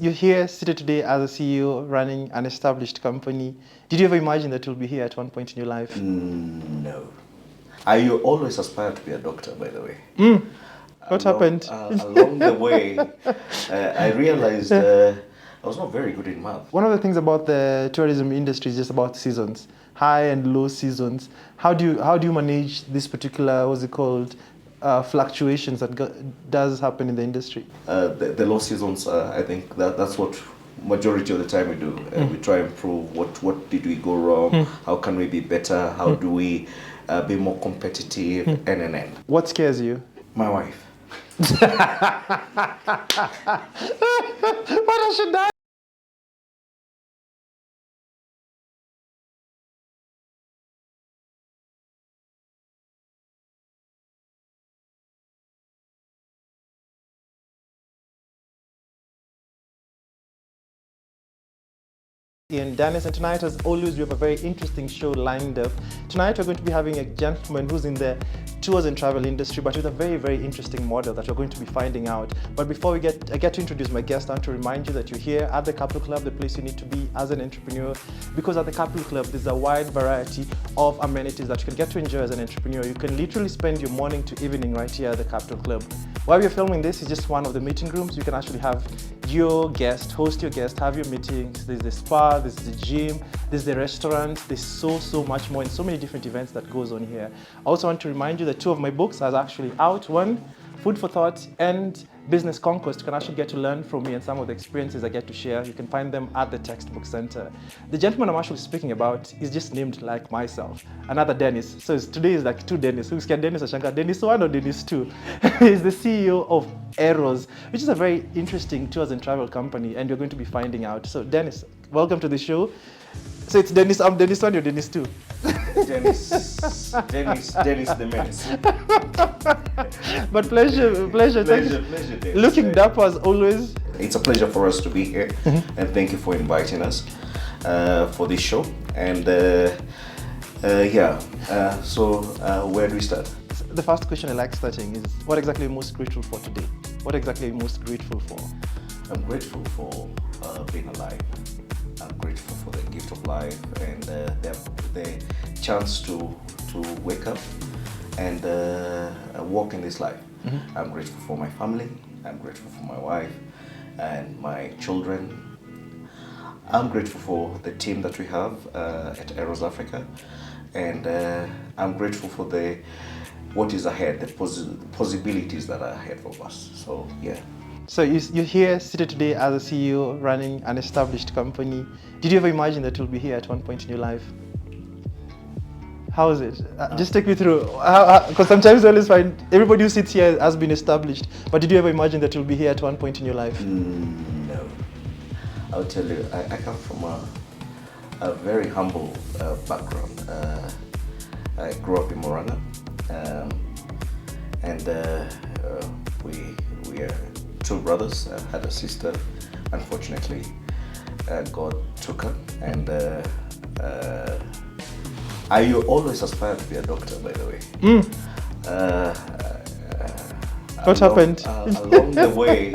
You're here seated today as a CEO running an established company. Did you ever imagine that you'll be here at one point in your life? No. I always aspired to be a doctor, by the way. What happened? Along the way, I realized I was not very good in math. One of the things about the tourism industry is just about seasons, high and low seasons. How do you manage this particular, what's it called, fluctuations that does happen in the industry? The low seasons, I think that's what majority of the time we do. We try and improve what did we go wrong, how can we be better, how do we be more competitive, and. What scares you? My wife. Why does she die? Ian Dennis, and tonight, as always, we have a very interesting show lined up. Tonight we're going to be having a gentleman who's in the tours and travel industry, but with a very, very interesting model that we're going to be finding out. But before I get to introduce my guest, I want to remind you that you're here at the Capital Club, the place you need to be as an entrepreneur, because at the Capital Club there's a wide variety of amenities that you can get to enjoy as an entrepreneur. You can literally spend your morning to evening right here at the Capital Club. While we're filming this, it's just one of the meeting rooms. You can actually have your guest, host your guest, have your meetings. There's the spa, there's the gym, there's the restaurant, there's so much more and so many different events that goes on here. I also want to remind you that two of my books are actually out. One, Food for Thought and Business Conquest. You can actually get to learn from me and some of the experiences I get to share. You can find them at the Textbook Center. The gentleman I'm actually speaking about is just named like myself, another Dennis. So today is like two Dennis. Who's can Dennis or Shankar? Dennis 1 or Dennis 2? He's the CEO of Eros, which is a very interesting tours and travel company, and you're going to be finding out. So Dennis, welcome to the show. So it's Dennis, I'm Dennis 1, you're Dennis 2. Dennis the Menace. But pleasure. Pleasure, Dennis. Looking dapper as always. It's a pleasure for us to be here, and thank you for inviting us for this show. And so where do we start? The first question I like starting is, what exactly are you most grateful for today? What exactly are you most grateful for? I'm grateful for being alive. I'm grateful for the gift of life and the chance to wake up and walk in this life. I'm grateful for my family. I'm grateful for my wife and my children. I'm grateful for the team that we have at Eros Africa, and I'm grateful for what is ahead, the possibilities that are ahead of us. So yeah. So you're here seated today as a CEO running an established company. Did you ever imagine that you'll be here at one point in your life? How is it? Just take me through. Because sometimes I always find everybody who sits here has been established. But did you ever imagine that you'll be here at one point in your life? No. I'll tell you, I come from a very humble background. I grew up in Moranga, and we are two brothers. I had a sister. Unfortunately, God took her, and I always aspired to be a doctor, by the way. What happened? Along the way,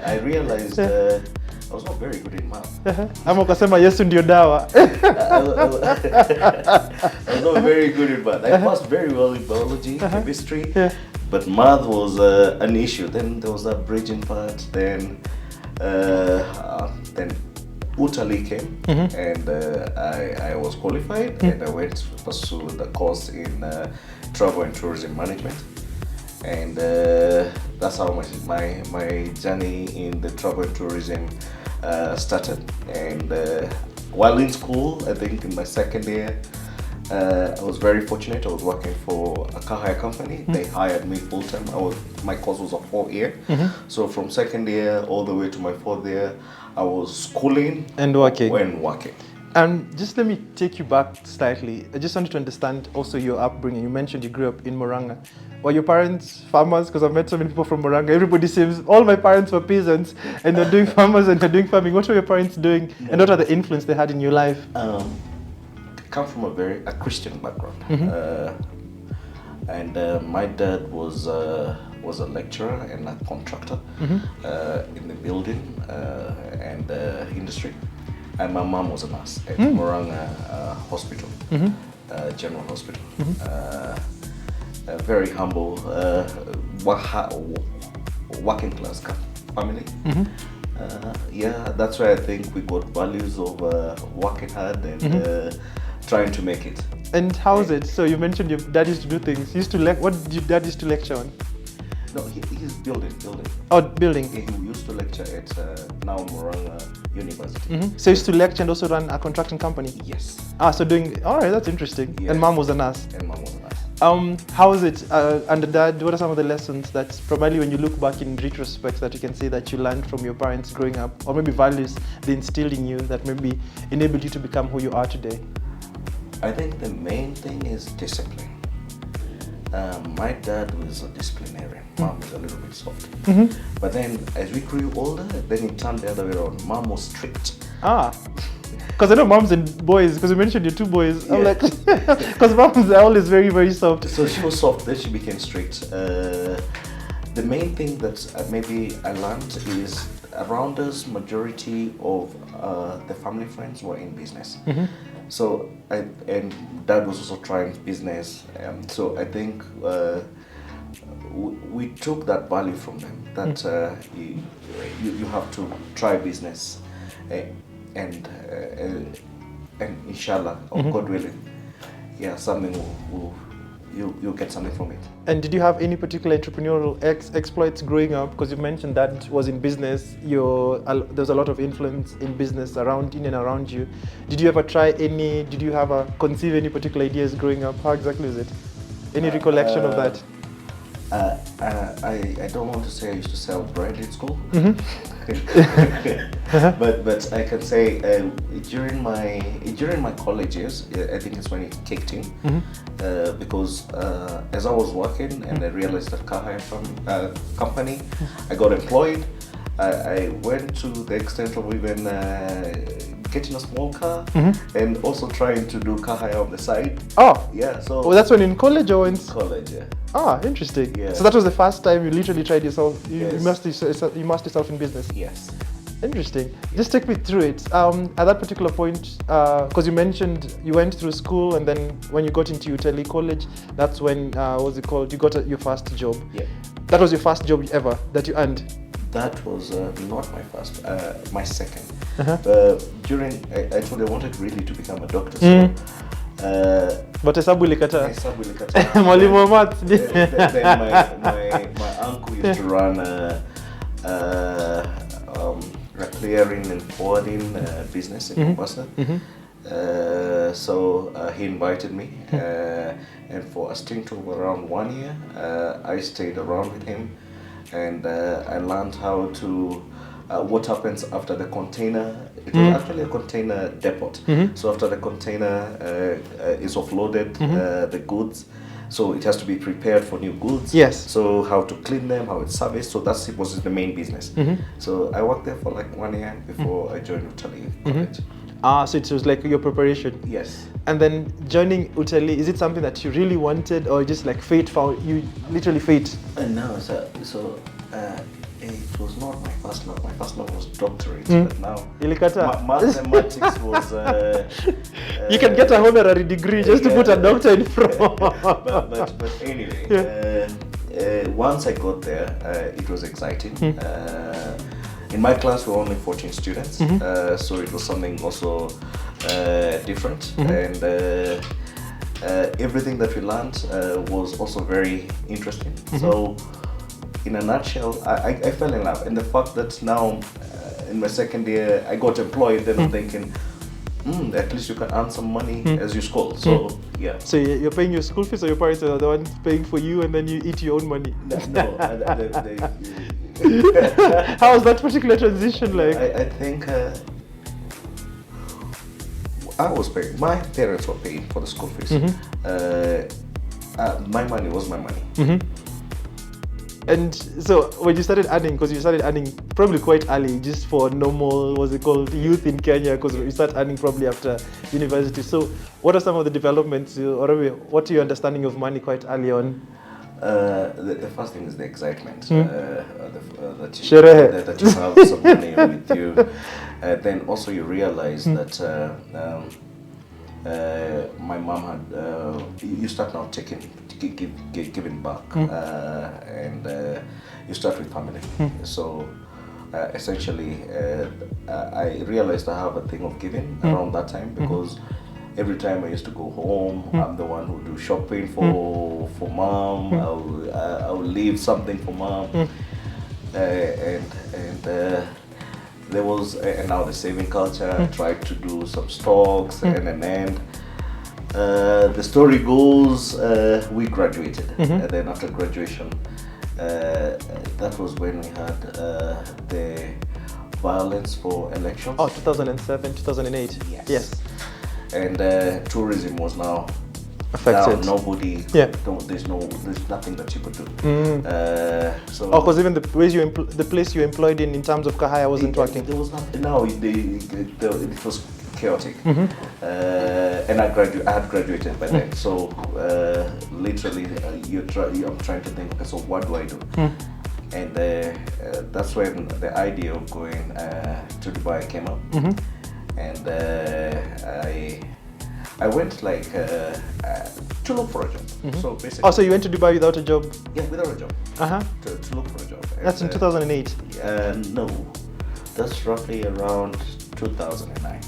I realized I was not very good in math. Ama ukasema Yesu ndio dawa. I was not very good in math. I passed very well in biology, chemistry, but math was an issue. Then there was that bridging part. Then Utali came, and I was qualified, and I went to pursue the course in travel and tourism management, and that's how my journey in the travel and tourism started. And while in school, I think in my second year, I was very fortunate. I was working for a car hire company. They hired me full time. My course was a 4-year, so from second year all the way to my 4th year, I was schooling and working. And just let me take you back slightly. I just wanted to understand also your upbringing. You mentioned you grew up in Moranga. Were your parents farmers? Because I've met so many people from Moranga. Everybody seems, all my parents were peasants and they're doing farmers and they're doing farming. What were your parents doing, and what are the influence they had in your life? I come from a Christian background. And my dad was was a lecturer and a contractor in the building and industry. And my mom was a nurse at Moranga Hospital, General Hospital. A very humble, working class family. Yeah, that's why I think we got values of working hard and trying to make it. And how's it? So you mentioned your dad used to do things. He used to what did your dad used to lecture on? No, he's building. Oh, building. He used to lecture at now Moranga University. So he used to lecture and also run a contracting company? Yes. So doing, all right, that's interesting. Yes. And mom was a nurse? And mom was a nurse. How is it under dad? What are some of the lessons that primarily when you look back in retrospect that you can say that you learned from your parents growing up, or maybe values they instilled in you that maybe enabled you to become who you are today? I think the main thing is discipline. My dad was a disciplinarian. Mom was a little bit soft. But then as we grew older, then it turned the other way around. Mom was strict. Because I know moms and boys, because you mentioned your two boys. Yeah. I'm like, because moms are always very, very soft. So she was soft, then she became strict. The main thing that maybe I learned is around us, majority of the family friends were in business. So, and dad was also trying business. So I think we took that value from them, that you have to try business and inshallah, or God willing, yeah, something you'll get something from it. And did you have any particular entrepreneurial exploits growing up? Because you mentioned that was in business. There's a lot of influence in business in and around you. Did you ever try any? Did you have conceive any particular ideas growing up? How exactly is it? Any recollection of that? I don't want to say I used to sell bread in school, but I can say during my college years, I think it's when it kicked in, because as I was working and I realized that car hire company, I got employed. I went to the extent of even getting a small car and also trying to do car hire on the side. Yeah. So. Oh, that's when in college or in college, yeah. Interesting. Yeah. So that was the first time you literally tried yourself. You Yes. immersed yourself in business. Yes. Interesting. Just take me through it. At that particular point, because you mentioned you went through school and then when you got into Utali College, that's when what's it called? You got your first job. Yeah. That was your first job ever that you earned. That was not my first, my second. During, I told you I wanted really to become a doctor. So, but hesabu ilikata. hesabu ilikata. Mwalimu wa maths. Then my uncle used to run a clearing and forwarding business in Mombasa. So he invited me, and for a stint of around 1 year, I stayed around with him. And I learned how to, what happens after the container. It was actually a container depot. So after the container is offloaded, the goods, so it has to be prepared for new goods. Yes. So how to clean them, how it's serviced. So that was the main business. So I worked there for like 1 year before I joined Utali College. So it was like your preparation. Yes. And then joining Utali, is it something that you really wanted, or just like fate found you? Literally fate. No, it was not my first love. My first love was doctorate, but now Ilikata. mathematics was. You can get a honorary degree just to put a doctor in front. but anyway, once I got there, it was exciting. In my class, we were only 14 students, so it was something also different, and everything that we learned was also very interesting. So, in a nutshell, I fell in love, and the fact that now, in my second year, I got employed, then I'm thinking, at least you can earn some money as you school. So, yeah. So you're paying your school fees, or your parents are the ones paying for you, and then you eat your own money? No. How was that particular transition like? I think I was paying. My parents were paying for the school fees. My money was my money. And so when you started earning, because you started earning probably quite early, just for normal, what's it called, youth in Kenya, because you start earning probably after university. So what are some of the developments, or what are your understanding of money quite early on? The first thing is the excitement that Sherehe. that you have some money with you. Then also you realize that my mom had. You start now giving back, and you start with family. So essentially, I realized I have a thing of giving around that time because. Every time I used to go home, I'm the one who do shopping for mom. I will leave something for mom, and there was and now the saving culture. I tried to do some stocks, and then the story goes we graduated, and then after graduation, that was when we had the violence for elections. Oh, 2007, 2008. Yes. And tourism was now affected. Now nobody. Yeah. There's nothing that you could do. So. Oh, because even the place you employed in terms of Kahaya wasn't working. There was nothing. No, it was chaotic. And I had graduated by then. So literally, I'm trying to think. Okay, so what do I do? And that's when the idea of going to Dubai came up. And I went like to look for a job. So basically. Oh, so you went to Dubai without a job? Yeah, without a job. To look for a job. That's in 2008. No, that's roughly around 2009.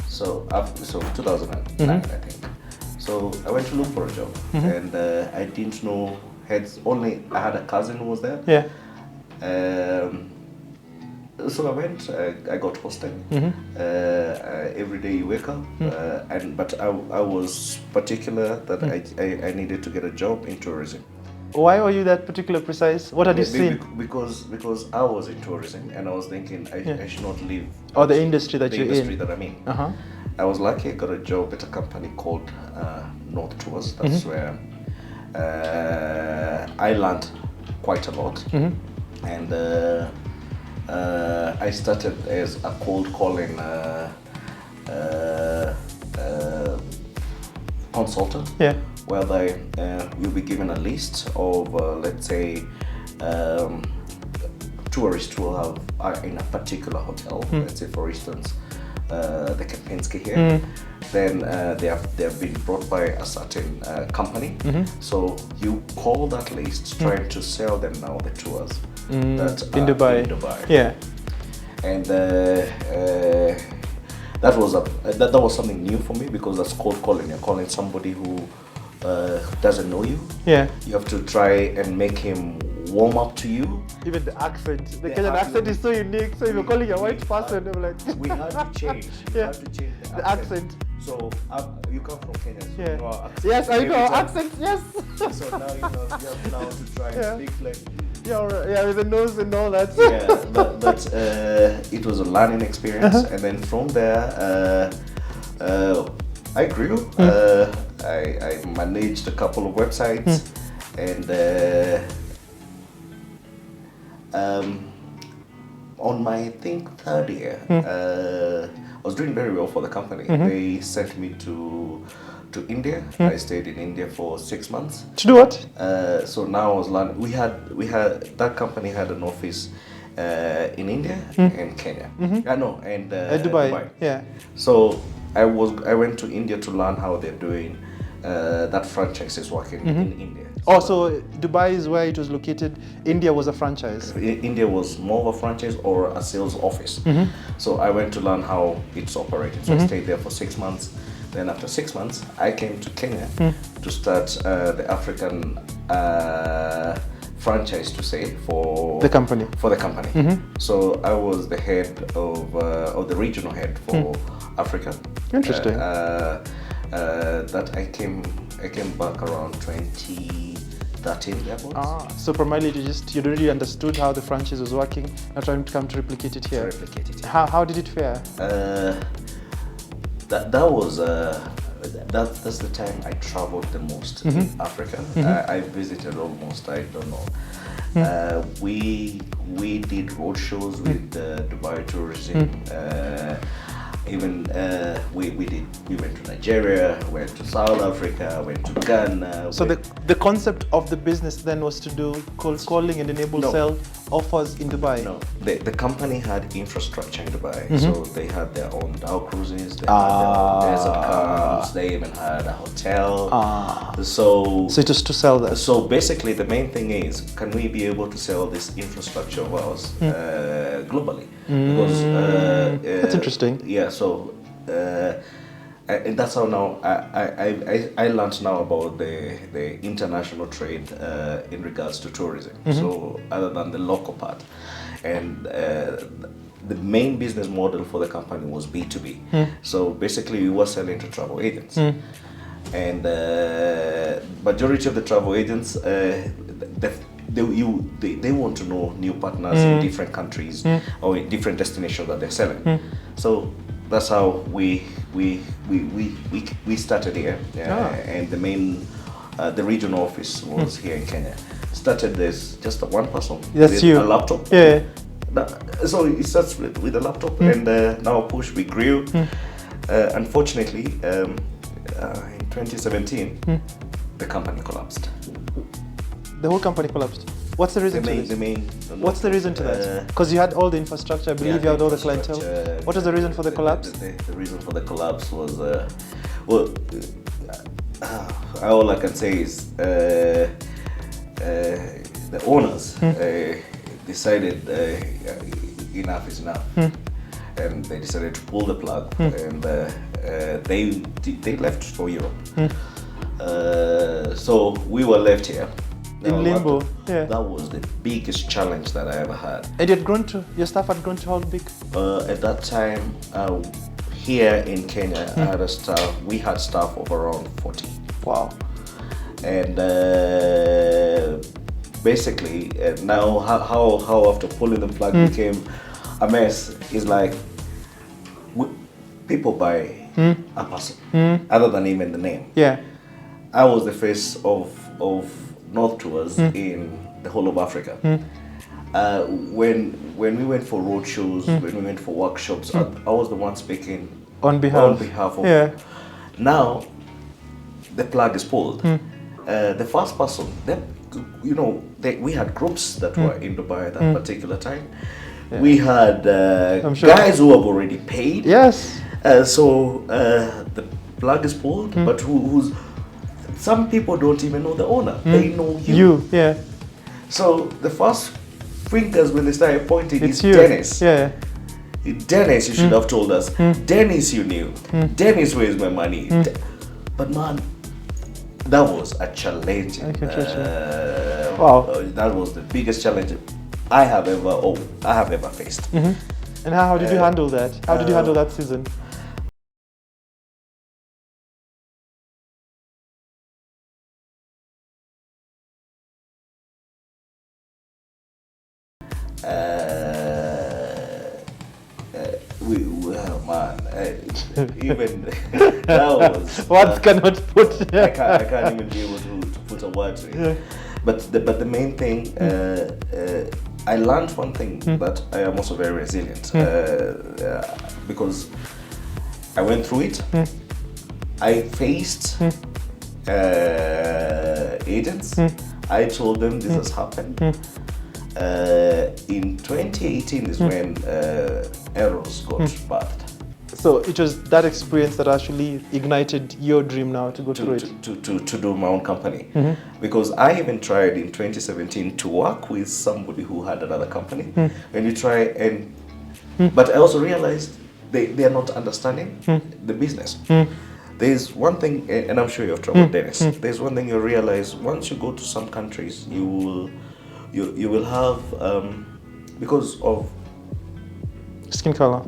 So 2009, I think. So I went to look for a job, and I didn't know. I had a cousin who was there. Yeah. So I went. I got hosted. Every day you wake up, but I was particular that I needed to get a job in tourism. Why were you that particular precise? What had you seen? Because I was in tourism and I was thinking I should not leave. Or the industry that you're in. The industry that I'm in. I was lucky. I got a job at a company called North Tours. That's where I learned quite a lot, and I started as a cold calling consultant. Yeah. Whereby you'll be given a list of let's say tourists who are in a particular hotel. Let's say for instance the Kempinski here. Then they have been brought by a certain company. So you call that list trying to sell them now the tours that in Dubai. Yeah. And that was something new for me because that's cold calling. You're calling somebody who doesn't know you. Yeah. You have to try and make him warm up to you. Even the accent, the Kenyan accent is so unique. So if you're calling a white person, I'm like, we had to change. We had to change the accent. So you come from Kenya, so you know our accent. Yes, I know our accent. Yes. So now you have now to try and speak like. Yeah, with the nose and all that. but it was a learning experience, and then from there, I grew. I managed a couple of websites, and on my third year, I was doing very well for the company. They sent me to India. I stayed in India for 6 months. To do what? So now I was learning. We had that company had an office in India and Kenya. And Dubai. Yeah. So I went to India to learn how they're doing that franchise is working in India. So Dubai is where it was located. India was a franchise. India was more of a franchise or a sales office. So I went to learn how it's operated. So I stayed there for 6 months. Then after 6 months, I came to Kenya to start the African franchise, to say, for the company. So I was the head of the regional head for Africa. Interesting. That I came back around 2013 level. So primarily you already understood how the franchise was working and trying to come to replicate it here. How did it fare? That's the time I traveled the most in Africa. I visited almost, I don't know. We did road shows with Dubai Tourism even we went to Nigeria, went to South Africa, went to Ghana. So the concept of the business then was to do cold calling and enable sell offers in Dubai? No, the company had infrastructure in Dubai. So they had their own dhow cruises, they had their own desert cars, they even had a hotel. So it was to sell that? So basically the main thing is, can we be able to sell this infrastructure of ours globally? Because that's interesting. Yeah, so and that's how now I learned now about the international trade in regards to tourism. So other than the local part, and the main business model for the company was B2B. So basically we were selling to travel agents. And majority of the travel agents, they want to know new partners in different countries or in different destinations that they're selling. So that's how we started here. And the main the regional office was here in Kenya. Started as just one person with a laptop. So it starts with a laptop, and now push we grew. Unfortunately, in 2017, the company collapsed. The whole company collapsed. What's the reason to this? What's the reason to that? Because you had all the infrastructure, I believe you had all the clientele. What was the reason for the collapse? The reason for the collapse was, all I can say is the owners decided enough is enough. And they decided to pull the plug, and they left for Europe. So we were left here. In limbo. That was the biggest challenge that I ever had. And your staff had grown to how big? At that time, here in Kenya, we had staff of around 40. Wow. And basically, now how after pulling the plug became a mess is like, people buy a person other than even the name. I was the face of North Tours in the whole of Africa. When we went for road shows, when we went for workshops, I was the one speaking on behalf of. Now the plug is pulled. The first person, we had groups that were in Dubai at that particular time. We had guys who have already paid. So the plug is pulled, but some people don't even know the owner. They know you. So the first fingers when they started pointing is Dennis. Dennis, you should have told us. Dennis, you knew. Dennis, where's my money? But man, that was a challenge. That was the biggest challenge I have ever faced. And how did you handle that? How did you handle that season? Even that was words cannot put. I can't even be able to put a word to it. But the main thing, I learned one thing, that I am also very resilient, because I went through it. I faced agents. I told them this has happened. In 2018 is when Eros got birthed. So it was that experience that actually ignited your dream now to go through it? To do my own company. Because I even tried in 2017 to work with somebody who had another company. And you try and... But I also realized they are not understanding the business. There's one thing, and I'm sure you have trouble, Dennis. There's one thing you realize, once you go to some countries, you will have, because of skin color.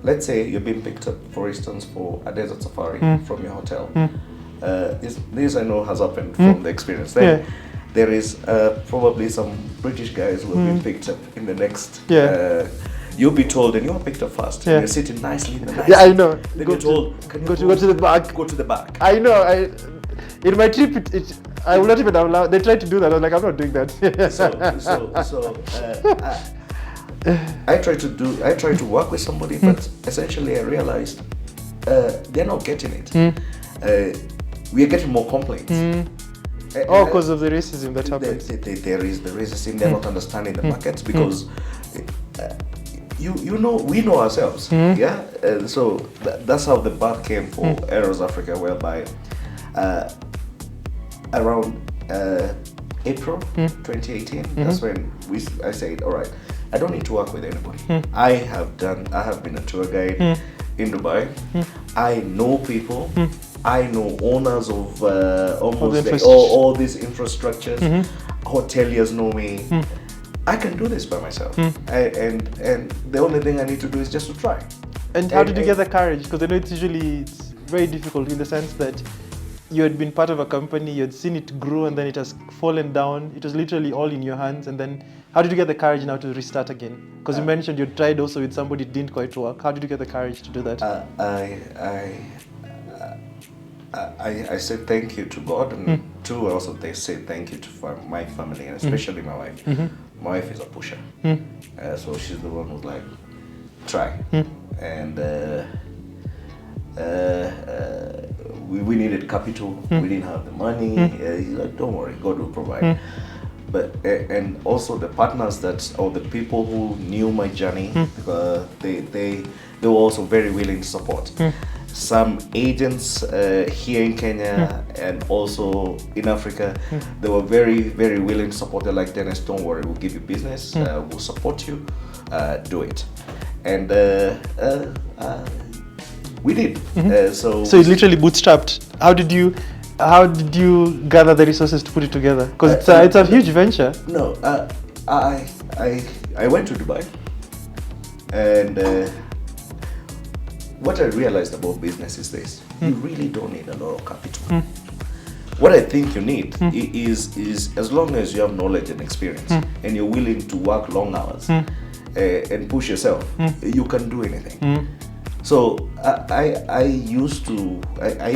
Let's say you're being picked up, for instance, for a desert safari from your hotel. This I know has happened from the experience. Then there is probably some British guys who have been picked up in the next. You'll be told, and you're picked up first. And you're sitting nicely in the nice. I know. Then you're told, can you go to the back. Go to the back. I know. In my trip, I will not even allow. They tried to do that. I was like, I'm not doing that. I try to work with somebody, but essentially I realized they're not getting it. We are getting more complaints. Oh, because of the racism that happens. There is the racism. They're not understanding the markets because we know ourselves. Yeah. So that's how the birth came for Eros Africa, whereby around April 2018, that's when I said, all right, I don't need to work with anybody. I have been a tour guide in Dubai. I know people. I know owners of almost all these infrastructures. Hoteliers know me. I can do this by myself. And the only thing I need to do is just to try. And how did you get the courage? Because I know it's very difficult in the sense that you had been part of a company, you had seen it grow, and then it has fallen down. It was literally all in your hands. And then how did you get the courage now to restart again? Because you mentioned you tried also with somebody, it didn't quite work. How did you get the courage to do that? I say thank you to God, and two, also they say thank you to my family, and especially my wife. My wife is a pusher, so she's the one who's like, try. And we needed capital, we didn't have the money. He's like, don't worry, God will provide. But and also the partners or the people who knew my journey, they were also very willing to support. Some agents here in Kenya and also in Africa, they were very, very willing to support. They're like, Dennis, don't worry, we'll give you business, we'll support you, do it. And we did. So you literally bootstrapped. How did you gather the resources to put it together? Because it's a huge venture. No, I went to Dubai, and what I realized about business is this: you really don't need a lot of capital. What I think you need is as long as you have knowledge and experience, and you're willing to work long hours and push yourself, you can do anything. So I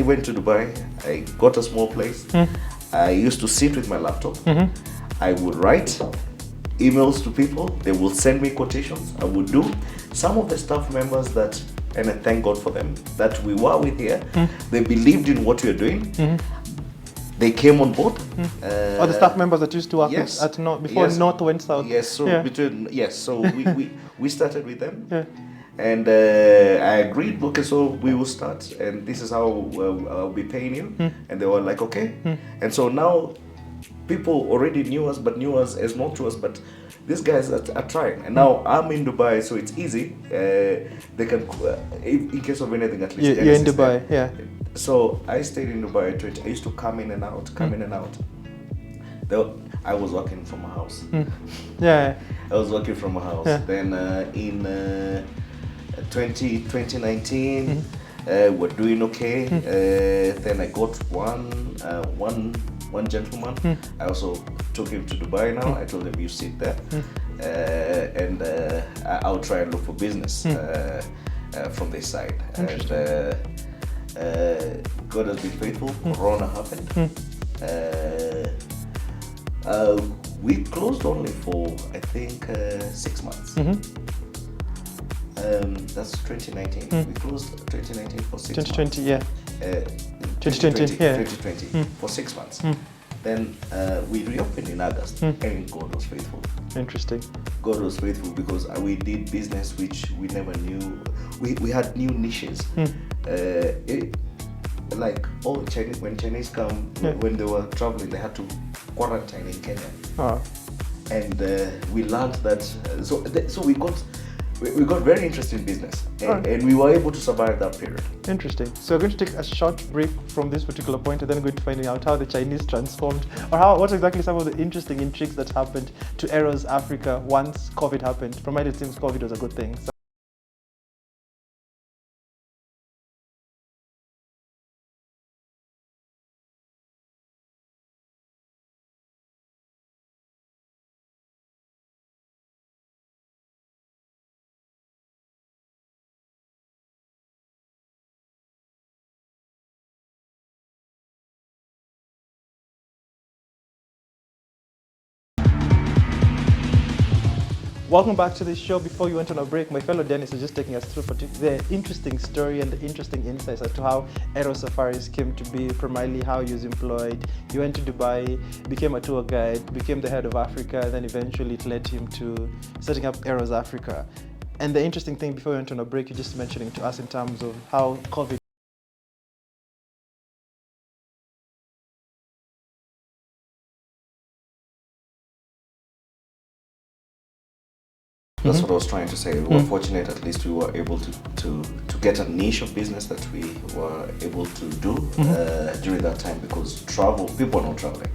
went to Dubai, I got a small place, I used to sit with my laptop, I would write emails to people, they will send me quotations, I would do. Some of the staff members and I thank God for them, that we were with here, they believed in what we are doing, they came on board. Or the staff members that used to work before North went South. Yes, so we started with them. And I agreed, okay, so we will start, and this is how I'll be paying you. And they were like, okay. And so now people already knew us, but knew us as not to us, but these guys are trying. And now I'm in Dubai, so it's easy. They can, in case of anything, at least. You're in Dubai, yeah. So I stayed in Dubai. I used to come in and out. I was working from a house. Yeah. I was working from a house. Yeah. Then in 2019, we're doing okay. Then I got one gentleman. I also took him to Dubai now. I told him, you sit there, and I'll try and look for business from this side. And God has been faithful. Corona happened. We closed only for, I think, 6 months. That's 2019. We closed 2019 for 6 months. 2020, yeah. 2020, yeah. 2020 for 6 months. Then we reopened in August, and God was faithful. Interesting. God was faithful because we did business which we never knew. We had new niches. Like all Chinese, when Chinese come, when they were traveling, they had to quarantine in Kenya. And we learned that. So we got very interesting business, and we were able to survive that period. Interesting. So we're going to take a short break from this particular point, and then we're going to find out how the Chinese transformed, or what exactly some of the interesting intrigues that happened to Eros Africa once COVID happened. From my it seems COVID was a good thing. So Welcome back to the show. Before you went on a break, my fellow Dennis is just taking us through the interesting story and the interesting insights as to how Eros Safaris came to be, primarily how he was employed. He went to Dubai, became a tour guide, became the head of Africa, and then eventually it led him to setting up Eros Africa. And the interesting thing, before we went on a break, you're just mentioning to us in terms of how COVID That's what I was trying to say. We were fortunate, at least we were able to get a niche of business that we were able to do during that time, because people are not traveling.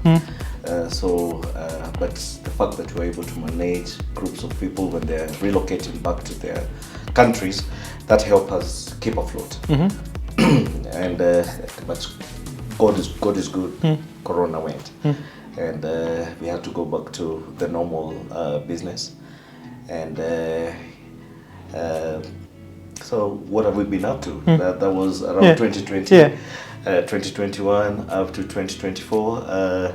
But the fact that we were able to manage groups of people when they're relocating back to their countries, that helped us keep afloat. And but God is good. Corona went, and we had to go back to the normal business. And so what have we been up to? That was around 2020, 2021 up to 2024.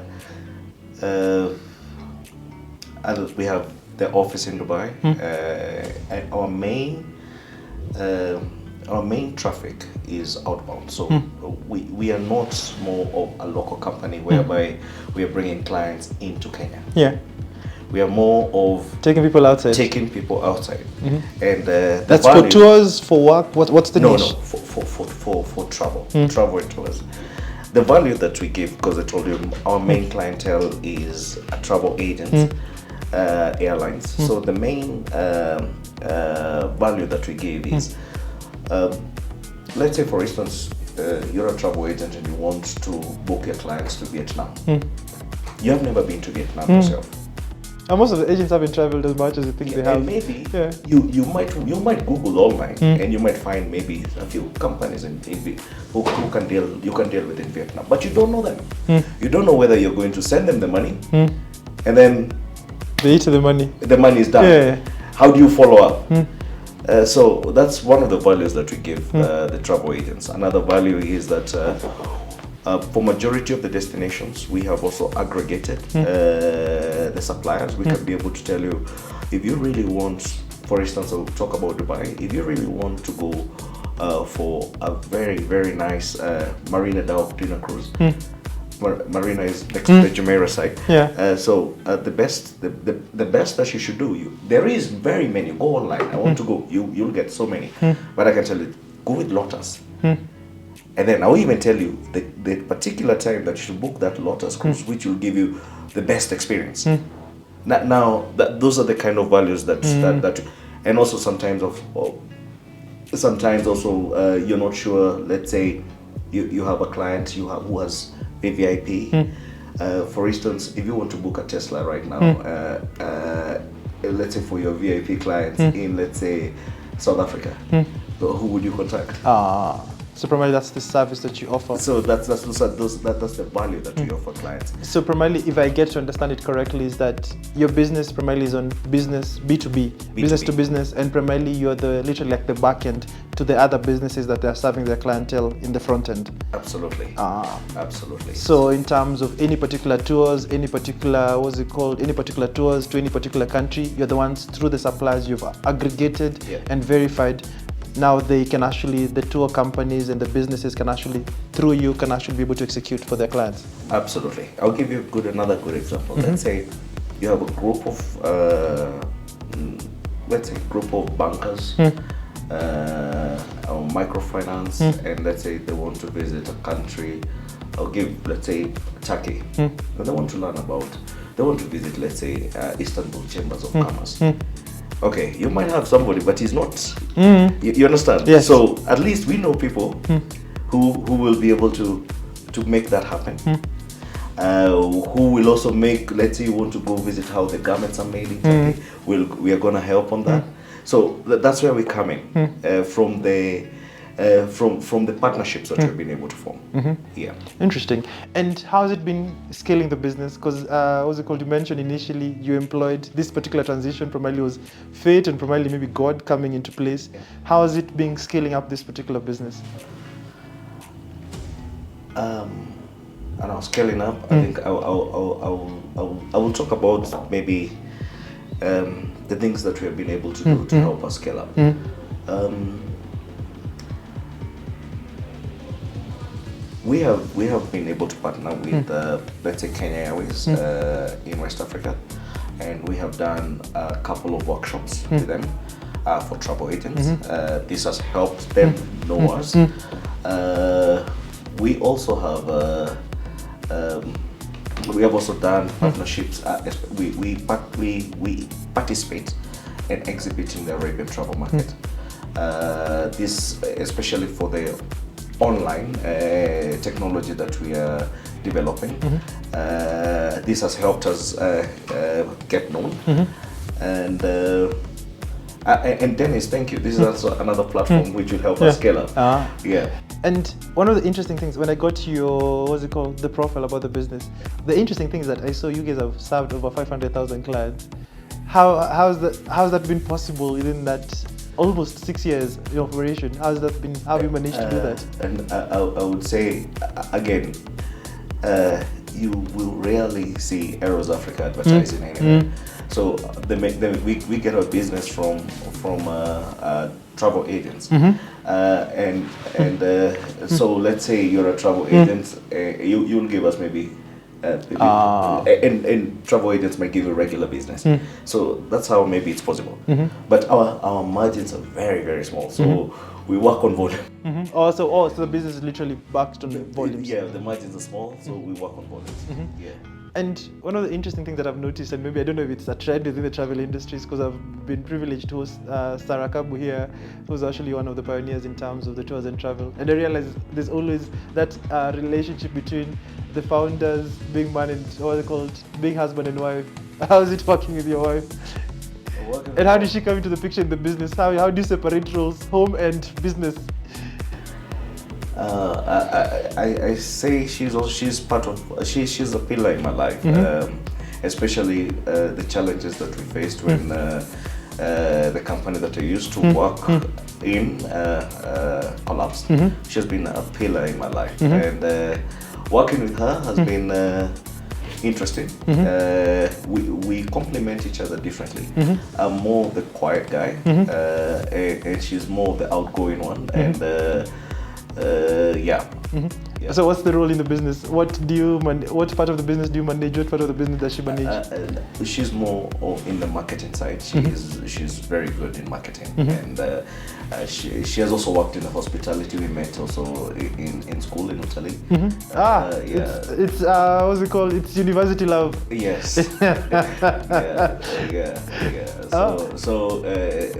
And we have the office in Dubai. And our main traffic is outbound. So we are not more of a local company whereby we are bringing clients into Kenya. We are more of taking people outside. And that's for tours, for work. What's the niche? No, for travel, travel and tours. The value that we give, because I told you our main clientele is travel agents, airlines. So the main value that we give is, let's say for instance, you're a travel agent and you want to book your clients to Vietnam. You have never been to Vietnam yourself. And most of the agents haven't traveled as much as you think they have. And maybe you might Google online and you might find maybe a few companies who can deal with in Vietnam, but you don't know them. You don't know whether you're going to send them the money and then they eat the money. The money is done. How do you follow up? So that's one of the values that we give the travel agents. Another value is that for majority of the destinations, we have also aggregated the suppliers. We can be able to tell you, if you really want, for instance, I'll talk about Dubai. If you really want to go for a very, very nice Marina Dow dinner cruise, Marina is next to the Jumeirah site. So the best that you should do, there is very many. Go online. I want to go. You'll get so many. But I can tell you, go with Lotus. And then I'll even tell you the particular time that you should book that Lotus cruise, which will give you the best experience. Now those are the kind of values that and also sometimes you're not sure. Let's say you have a client who has a VIP. For instance, if you want to book a Tesla right now, let's say for your VIP clients in, let's say, South Africa, who would you contact? So primarily that's the service that you offer. So that's the value that we offer clients. So primarily, if I get to understand it correctly, is that your business primarily is on business, B2B, business to business, and primarily you're literally like the back end to the other businesses that they're serving their clientele in the front end. Absolutely. Absolutely. So in terms of any particular tours, any particular tours to any particular country, you're the ones through the suppliers you've aggregated and verified. Now the tour companies and the businesses through you can be able to execute for their clients. Absolutely. I'll give you another good example. Let's say you have a group of bankers or microfinance, and let's say they want to visit a country. I'll give, let's say, Turkey. And they want to visit, let's say, Istanbul Chambers of Commerce. Okay, you might have somebody, but he's not. You understand? Yes. So at least we know people who will be able to make that happen. Who will also make, let's say you want to go visit how the garments are made in Turkey. We are going to help on that. So that's where we come in from the partnerships that we've been able to form. Interesting. And how has it been scaling the business? Because you mentioned initially you employed this particular transition, primarily was fate and primarily maybe God coming into place. How has it been scaling up this particular business? And I was scaling up. I think I will talk about maybe the things that we have been able to do to help us scale up. We have been able to partner with let's say Kenya Airways in West Africa, and we have done a couple of workshops with them for travel agents. This has helped them know us. We also have also done partnerships. We participate and exhibit in the Arabian travel market. This especially for the online technology that we are developing. This has helped us get known. And Dennis, thank you. This is also another platform which will help us scale up. Yeah. And one of the interesting things, when I got to your, what's it called, the profile about the business, the interesting thing is that I saw you guys have served over 500,000 clients. How's that been possible within that almost 6 years in operation? How have you managed to do that? And I would say, again, you will rarely see Eros Africa advertising anywhere. So we get our business from travel agents, so let's say you're a travel agent, you'll give us maybe. And travel agents might give you regular business, so that's how maybe it's possible. But our margins are very, very small, so we work on volume. So the business is literally backed on volumes. Yeah, the margins are small, so we work on volumes. Yeah. And one of the interesting things that I've noticed, and maybe I don't know if it's a trend within the travel industry, because I've been privileged to host Sarah Kabu here, who's actually one of the pioneers in terms of the tours and travel. And I realize there's always that relationship between the founders being man and what they called being husband and wife. How is it working with your wife? And how did she come into the picture in the business? How do you separate roles, home and business? I say she's a pillar in my life, especially the challenges that we faced when the company that I used to work in collapsed. She's been a pillar in my life, and working with her has been interesting. We complement each other differently. I'm more the quiet guy, and she's more the outgoing one, and yeah. So what's the role in the business? What part of the business do you manage? What part of the business does she manage? She's more in the marketing side. She's very good in marketing, and she has also worked in the hospitality. We met also in school in Italy. It's what's it called? It's university love. Yes. So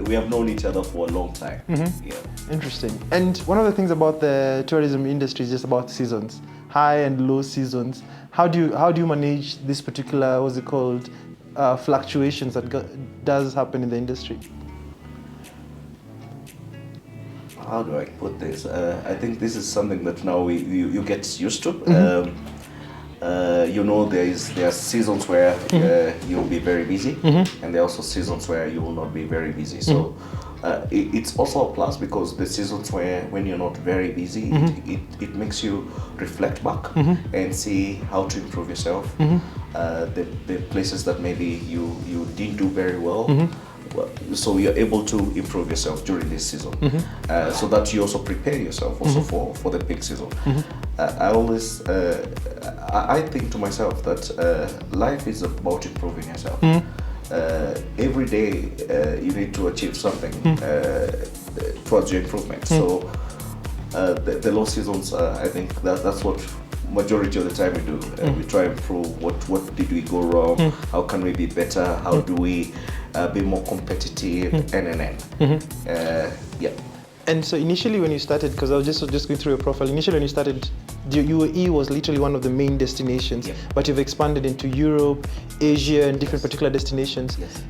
we have known each other for a long time. Yeah. Interesting. And one of the things about the tourism industry is just about seasons, high and low seasons. How do you manage this particular, what's it called, fluctuations that does happen in the industry? How do I put this? I think this is something that now you get used to. There are seasons where you'll be very busy, and there are also seasons where you will not be very busy. So it's also a plus, because the seasons when you're not very busy, it makes you reflect back and see how to improve yourself. The places that maybe you didn't do very well. So you're able to improve yourself during this season, so that you also prepare yourself also for the peak season. I think to myself that life is about improving yourself. Every day you need to achieve something towards your improvement. So the low seasons, I think that's what majority of the time we do. We try and improve what did we go wrong, how can we be better, how do we be more competitive, yeah. And so initially when you started, because I was just going through your profile, initially when you started, UAE was literally one of the main destinations, but you've expanded into Europe, Asia, and different particular destinations. Yes.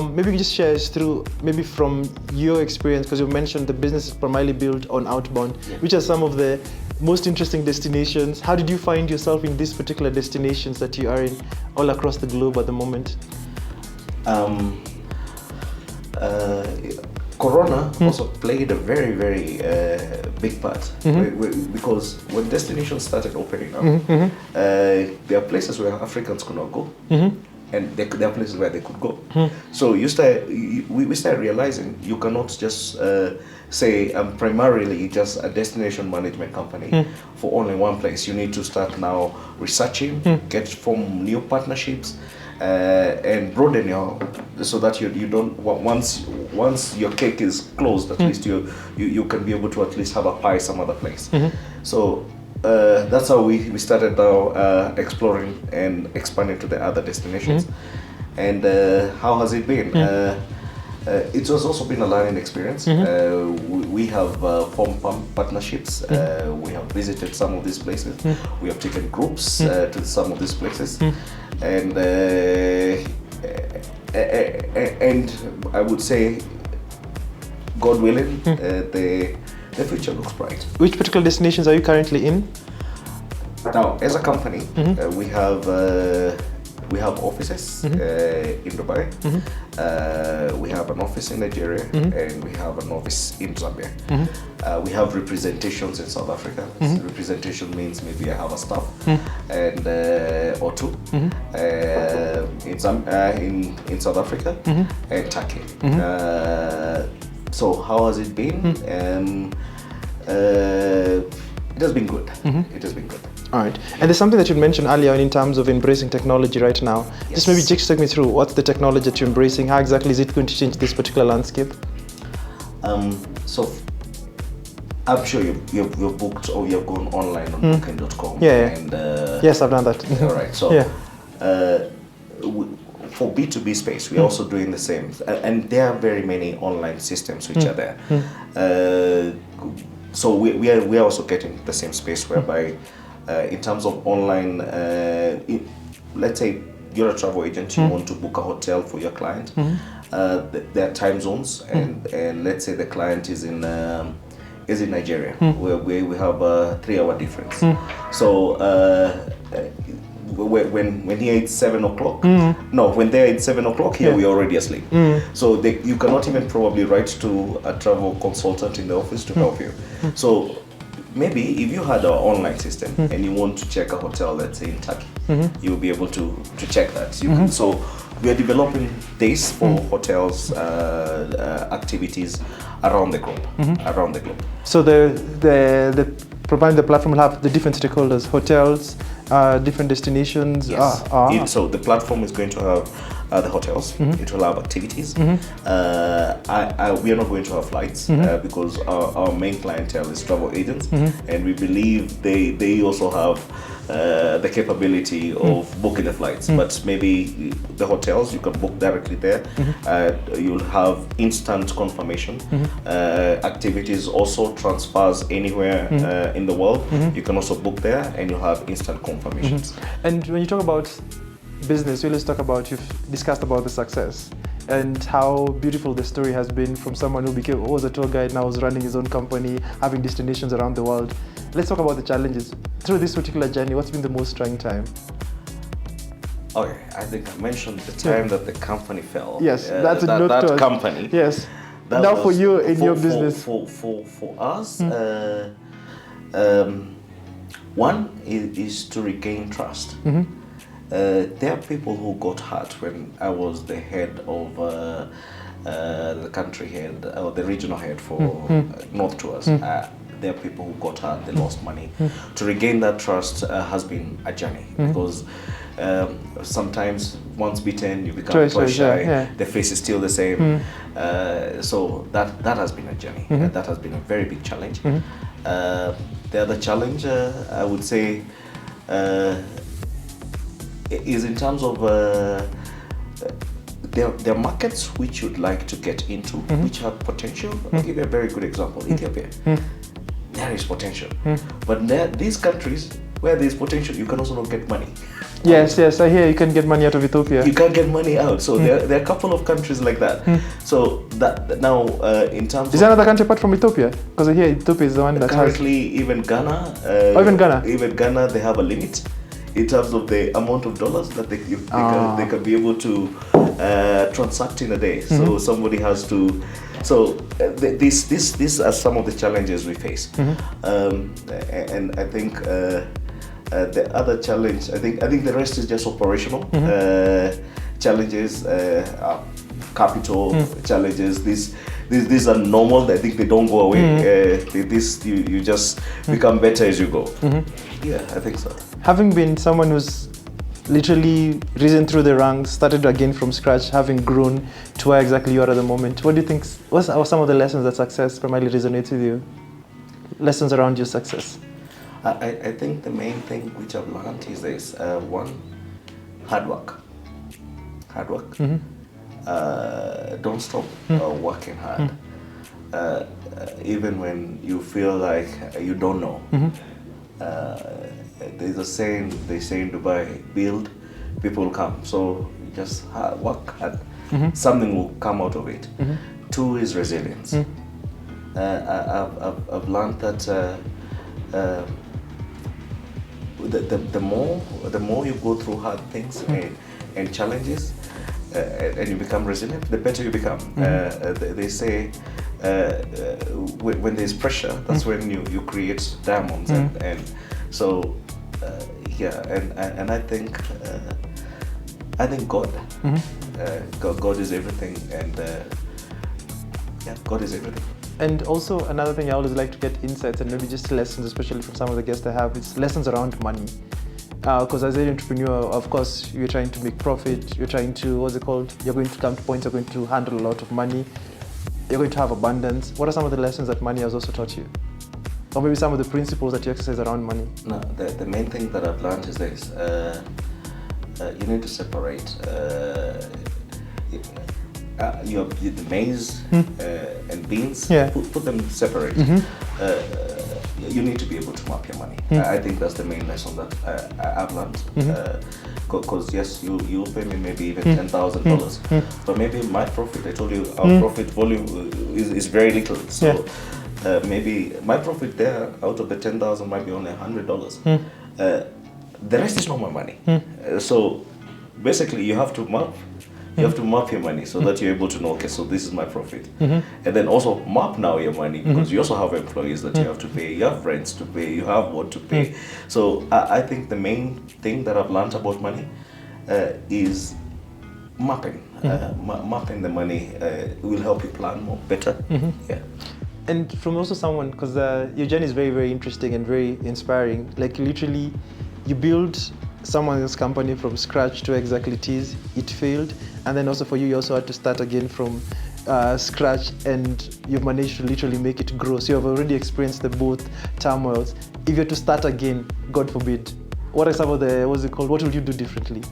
Maybe you just share us through, maybe from your experience, because you mentioned the business is primarily built on outbound, which are some of the most interesting destinations. How did you find yourself in these particular destinations that you are in all across the globe at the moment? Corona also played a very, very big part, because when destinations started opening up, there are places where Africans could not go. and there are places where they could go. So we started realizing you cannot just say I'm primarily just a destination management company for only one place. You need to start now researching, form new partnerships, and broaden so that you don't, once your cake is closed, at least you can be able to at least have a pie some other place. So that's how we started now exploring and expanding to the other destinations. And how has it been? It has also been a learning experience. We have formed partnerships. We have visited some of these places. We have taken groups to some of these places, and I would say, God willing, the future looks bright. Which particular destinations are you currently in? Now, as a company, we have offices in Dubai. We have an office in Nigeria, and we have an office in Zambia. We have representations in South Africa. Representation means maybe I have a staff and or two in South Africa and Turkey. So how has it been? It has been good. It has been good. All right. And there's something that you mentioned earlier on in terms of embracing technology right now. Yes. Just maybe just take me through what's the technology that you're embracing? How exactly is it going to change this particular landscape? So I'm sure you've booked or you've gone online on booking.com. Yeah. And, yes, I've done that. All right. So for B2B space, we're also doing the same. And there are very many online systems which are there. So we are also getting the same space whereby in terms of online, let's say you're a travel agent, you want to book a hotel for your client. There are time zones, and let's say the client is in Nigeria, where we have a 3-hour difference. So when here it's 7 o'clock, no, when there it's 7 o'clock, here we're already asleep. So you cannot even probably write to a travel consultant in the office to help you. So maybe if you had an online system and you want to check a hotel, let's say in Turkey, you'll be able to check that. So we are developing this for hotels, activities around the globe. So the providing the platform will have the different stakeholders, hotels, different destinations. Yes. So the platform is going to have the hotels. It will have activities. We are not going to have flights because our main clientele is travel agents, and we believe they also have the capability of booking the flights. But maybe the hotels, you can book directly there. You'll have instant confirmation. Activities also transfers anywhere in the world. You can also book there, and you'll have instant confirmations. And when you talk about business, you've discussed about the success and how beautiful the story has been from someone who was a tour guide, now is running his own company, having destinations around the world. Let's talk about the challenges. Through this particular journey, what's been the most trying time? Okay, I think I mentioned the time that the company fell. Yes, that's that company. Yes. Now for you in your business. For us, one is to regain trust. There are people who got hurt when I was the head of the country head or the regional head for North Tours. There are people who got hurt, they lost money. To regain that trust has been a journey because sometimes once bitten you become twice shy. The face is still the same. So that has been a journey. That has been a very big challenge. The other challenge I would say is in terms of there are markets which you'd like to get into, which have potential. I'll give you a very good example, Ethiopia. There is potential. But these countries where there is potential, you can also not get money. Yes, I hear you can get money out of Ethiopia. You can't get money out. So there are a couple of countries like that. So that now in terms is there another country apart from Ethiopia? Because I hear Ethiopia is the one that currently even Ghana. Even Ghana. Even Ghana, they have a limit in terms of the amount of dollars that they can be able to transact in a day. So somebody has to. So these are some of the challenges we face, and I think the other challenge. I think the rest is just operational. challenges, capital challenges. These are normal. I think they don't go away. You just become better as you go. Yeah, I think so. Having been someone who's literally risen through the ranks, started again from scratch, having grown to where exactly you are at the moment, what do you think, what are some of the lessons that success primarily resonates with you? Lessons around your success? I think the main thing which I've learned is this. One, hard work. Hard work. Don't stop working hard. Even when you feel like you don't know. There's a saying, they say in Dubai, build, people will come. So just work hard. Something will come out of it. Two is resilience. I've learned that the more you go through hard things and challenges, and you become resilient, the better you become. They say when there's pressure, that's when you create diamonds. And so and I think God, God is everything, and God is everything. And also another thing I always like to get insights and maybe just lessons, especially from some of the guests I have, is lessons around money. Because as an entrepreneur, of course, you're trying to make profit, you're trying to, what's it called? You're going to come to points, you're going to handle a lot of money, you're going to have abundance. What are some of the lessons that money has also taught you? Or maybe some of the principles that you exercise around money? No, the main thing that I've learned is this. You need to separate the maize and beans, put them separate. You need to be able to map your money. I think that's the main lesson that I've learned. Because yes, you'll pay me maybe even $10,000, but maybe my profit, I told you, our profit volume is very little. So maybe my profit there out of the 10,000 might be only $100. The rest is not my money. So basically, you have to map. You have to map your money so that you're able to know, okay, so this is my profit. And then also map now your money, because you also have employees that you have to pay, you have rents to pay, you have what to pay. So I think the main thing that I've learned about money is mapping. Mapping the money will help you plan more better. Yeah. And from also someone, because your journey is very, very interesting and very inspiring. Like literally, you build someone's company from scratch to exactly it is. It failed, and then also for you, you also had to start again from scratch, and you've managed to literally make it grow. So you have already experienced the both turmoils. If you're to start again, God forbid, what are some of the, what's it called? What would you do differently?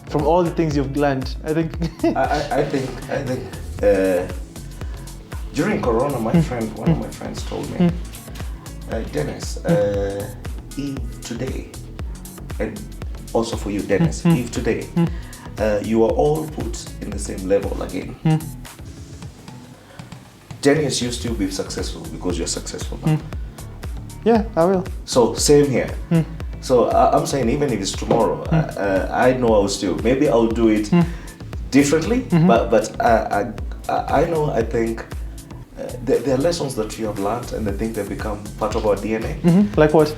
From all the things you've learned, I think. I think during Corona, one of my friends told me, Dennis, if today, and also for you, Dennis, if today you are all put in the same level again, Dennis, you still be successful because you're successful now. Yeah, I will. So same here. So I'm saying even if it's tomorrow, I know I will still. Maybe I'll do it differently, but I know. I think there are lessons that you have learned, and I think they become part of our DNA. Like what?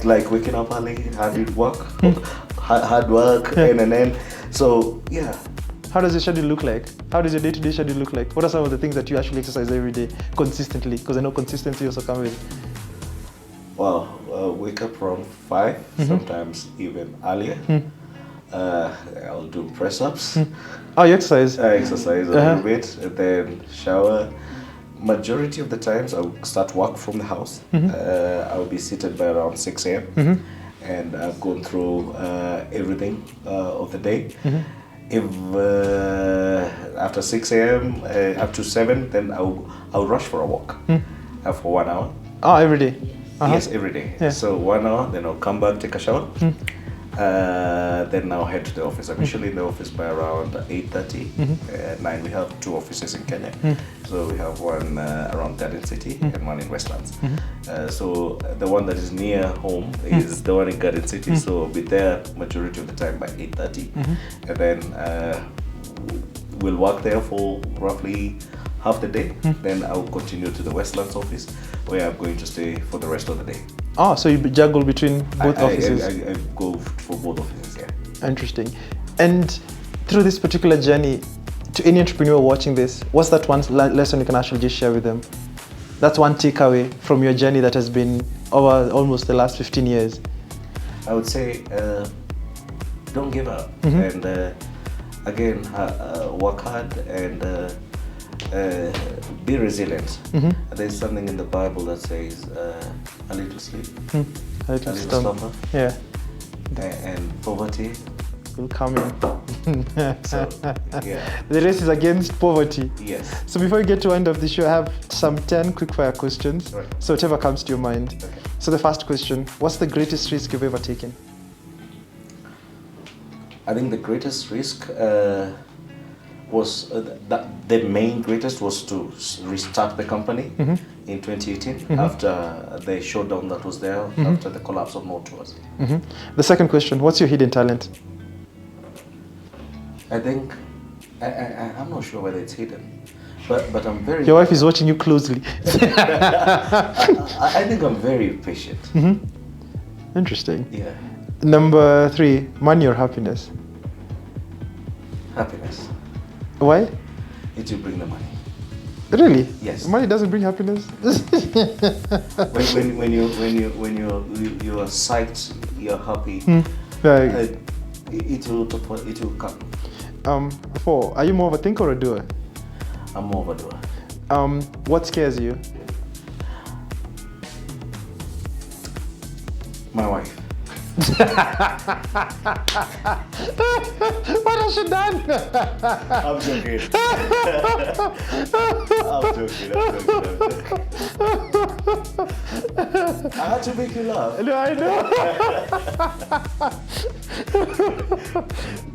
like waking up early, hard work, and so yeah. How does your schedule look like? How does your day-to-day schedule look like? What are some of the things that you actually exercise every day consistently? Because I know consistency also comes with. Well, wake up around 5, sometimes even earlier. I'll do press-ups. Oh, you exercise? I exercise a little bit, and then shower. Majority of the times, I'll start work from the house. I'll be seated by around 6 a.m. And I've gone through everything of the day. If after 6 a.m. Up to 7, then I'll rush for a walk for 1 hour. Oh, every day? Yes, every day. Yeah. So 1 hour, then I'll come back, take a shower. Then I'll head to the office. I'm usually in the office by around 8:30. 9. We have 2 offices in Kenya. So we have one around Garden City and one in Westlands. So the one that is near home is the one in Garden City. So I'll be there majority of the time by 8:30. And then we'll work there for roughly half the day. Then I'll continue to the Westlands office, where I'm going to stay for the rest of the day. Oh, so you juggle between both offices? I go for both offices, yeah. Interesting. And through this particular journey, to any entrepreneur watching this, what's that one lesson you can actually just share with them? That's one takeaway from your journey that has been over almost the last 15 years. I would say, don't give up. And again, work hard and be resilient. There's something in the Bible that says, a little sleep, A little slumber, Yeah. and poverty Will come in. So, yeah. The race is against poverty. Yes. So before we get to end of the show, I have some 10 quick-fire questions. Right. So whatever comes to your mind. Okay. So the first question, what's the greatest risk you've ever taken? I think the greatest risk was the main greatest was to restart the company in 2018 after the shutdown that was there after the collapse of North Tours. The second question, what's your hidden talent? I think I'm not sure whether it's hidden, but I'm very. Your wife is watching you closely. I think I'm very patient. Interesting. Yeah. Number 3, money or happiness? Happiness. Why? It will bring the money. Really? Yes. Money doesn't bring happiness. when you are psyched, you're happy. Like, It will come. 4, are you more of a thinker or a doer? I'm more of a doer. What scares you? My wife. What has she done? I'm joking. I had to make you laugh. No, I know.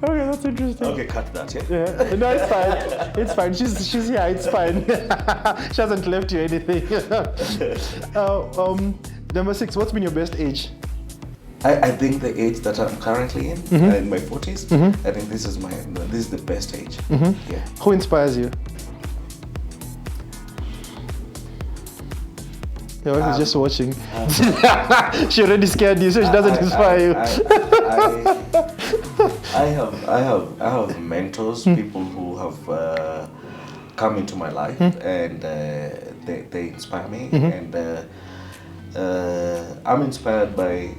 Okay, that's interesting. Okay, cut that, yeah? Yeah. No, it's fine. It's fine. She's here. It's fine. She hasn't left you anything. Number 6. What's been your best age? I think the age that I'm currently in my 40s, I think this is the best age. Yeah. Who inspires you? Your wife is just watching. She already scared you, so she doesn't inspire you. I have mentors, people who have come into my life, and they inspire me, and I'm inspired by.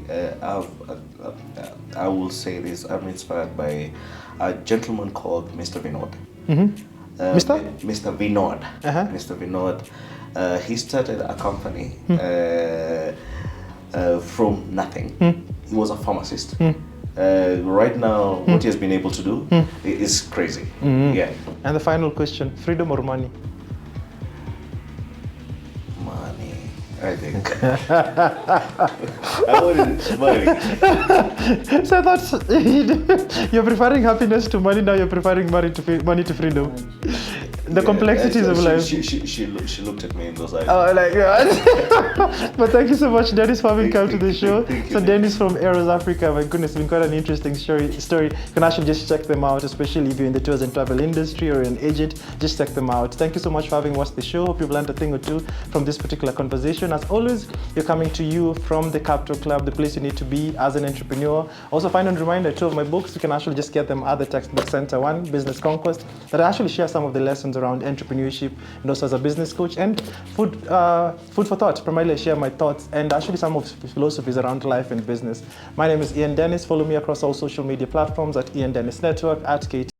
I will say this. I'm inspired by a gentleman called Mr. Vinod. Mr. Vinod. Mr. Vinod. He started a company from nothing. He was a pharmacist. Right now, what he has been able to do is crazy. Yeah. And the final question, freedom or money? Money, I think. I wanted money. So that's you're preferring happiness to money, now you're preferring money to freedom. The complexities of life. She looked at me in those eyes. Oh, like God. But thank you so much, Dennis, for having come to the show. So Dennis from Eros Africa, my goodness, it's been quite an interesting story. You can actually just check them out, especially if you're in the tours and travel industry or an agent, just check them out. Thank you so much for having watched the show. Hope you've learned a thing or two from this particular conversation. As always, you're coming to you from the Capital Club, the place you need to be as an entrepreneur. Also, final reminder, 2 of my books, you can actually just get them at the textbook center. 1, Business Conquest, that I actually share some of the lessons around entrepreneurship and also as a business coach, and food for thought. Primarily I share my thoughts and actually some of the philosophies around life and business. My name is Ian Dennis. Follow me across all social media platforms at Ian Dennis Network, at KTN